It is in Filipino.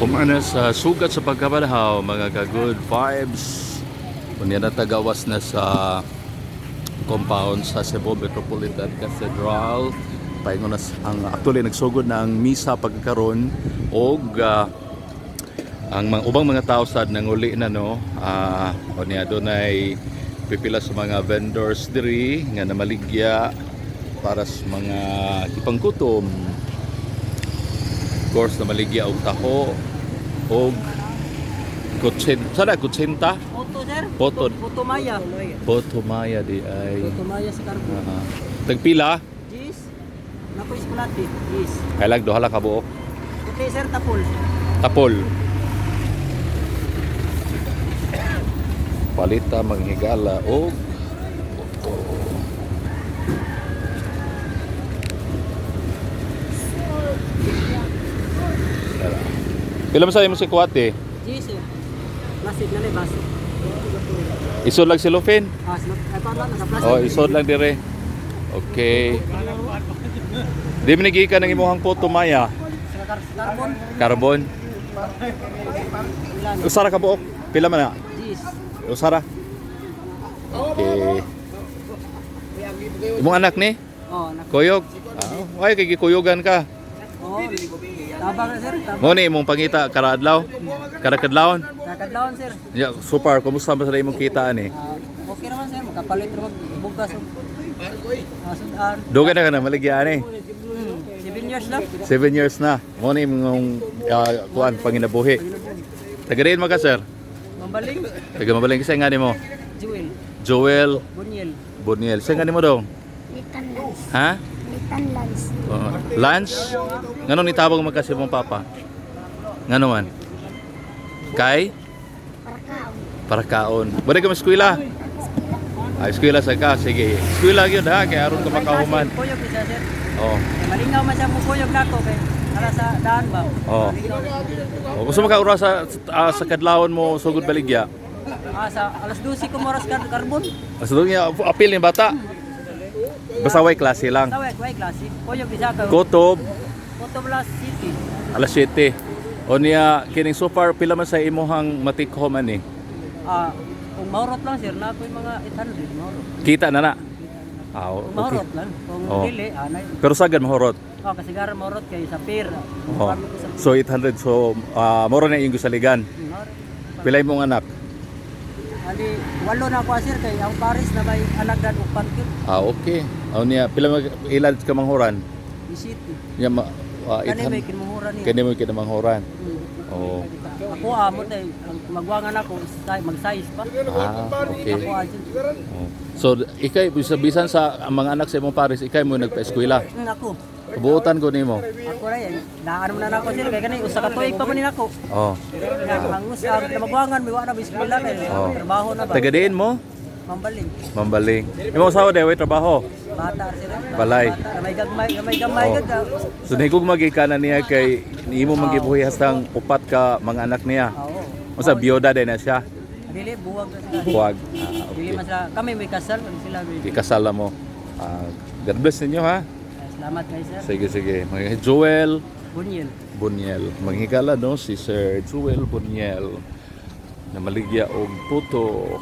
Kumana sa sugat sa pagkabanhaw, mga ka-good vibes. Kunya na tagawas na sa compound sa Cebu Metropolitan Cathedral. Paingon na ang actually nagsugod na ang misa pagkakaroon og ang mga ubang mga tao sad nanguli na no. Kunya dunay pipila sa mga vendors diri nga namaligya para sa mga ipangkutom. Of course namaligya og taho og kutsinta. Poto sir. Poto. Poto Maya. Poto Maya di ay. Poto Maya sa karbo. Tagpila? Jis. Napo iskulati. Jis. Kailag duha ka buok. Okay sir, tapol. Tapol. Palita manghigala og poto. Pila man sa imo si kuwate? Jis sir. Plastic na ni bas. Isod lang si Lufin. Ito na sa plastic. Oh, isod lang dire. Okay. Di minigi ka ng imuhang Poto Maya. Sa carbon. Carbon. Ilan? Usara ka buok. Pila man na? Jis. Usara. Okay. Imong anak ni? Oh, nak. Kuyog. Ay kay gikuyogan ka. Oh. Tabang sir. Tabang. Mo ni imong pangita kada adlaw. Kada kadlawon. Kakadlawan sir. Ya, super. Kumusta ba sa imong kita ani? Okay naman sir, makapalit ro bugas. Sudan. Dugan na ka na maligya ani. 7 years lang. 7 years na. Mo ni imong kuan panginabuhi. Tagadiin mo ka sir. Mambaling. Taga mabaling kasi nga mo. Jewel. Joel Bunyel. Boniel. Saan nga mo dong? Litan Lance. Ha? Litan Lance. Lunch? Ngano ni tabang magkasi mong papa? Ngano man? Kay? Para kaon. Para kaon. Balik ka mo eskwela? Ay, eskwela sa ka. Sige. Eskwela yun ha. Kaya aron ka makahuman. Kuyog isa sir. Oh. Malingaw man siya mo kuyog nako kay para sa daan ba? Oh. Oh, gusto makaura sa kadlawon mo sugod baligya. Sa alas 12 ko moras karbon. Mas doon niya apil ni bata. Basta way klase lang. Tawag way klase. Kuyog isa ka. Kutob Koto Blas City. alas 7. O niya kining so far pila man sa imuhang matikhom ani. Kung mahurot lang sir, na ako yung mga 800 mahurot. Kita na na. Kung Okay. mahurot lang. Kung Oh. dili, anay. Pero sagad mahurot. Kasi gara mahurot kay sa pier. Oh. So 800 so moro na yung gusaligan. Pilay mong anak. Ali, walo na ako sir kay ang Paris na may anak dan upan kyud. Okay. O niya pila ilad ka manghuran. City. Niya Kani may 800. kinmuhura niya. Kani mo kita manghuran. Hmm. Oh. Ako amo tay magwangan ako mag-size pa. Okay. Ako agent. Oh. So ikay bisan sa mga anak sa imong Paris, ikay mo nagpa-eskwela. Ako. Kabuotan ko nimo. Ako ra yan. Daan mo na nako sir kay kani usa ka tuig pa man ni nako. Oh. Ang usa na magwangan mi wa na biskwela kay Oh. trabaho na ba. Tagadiin mo? Mambaling. Mambaling. Imong asawa day way trabaho. Bata sila. Balay. Bata, may gamay Oh. gud ka. So nahigog magikanan niya kay imo magibuhi hastang upat ka mga anak niya. Oo. Unsa biyoda din na siya? Dili buwag na sila. Buwag. Dili man sila. Kami may kasal kami sila. Ikasal na mo. God bless ninyo ha. Salamat kay sir. Sige sige. Mga Joel Bunyel. Boniel. Manghigala no si Sir Joel Boniel na maligya og puto.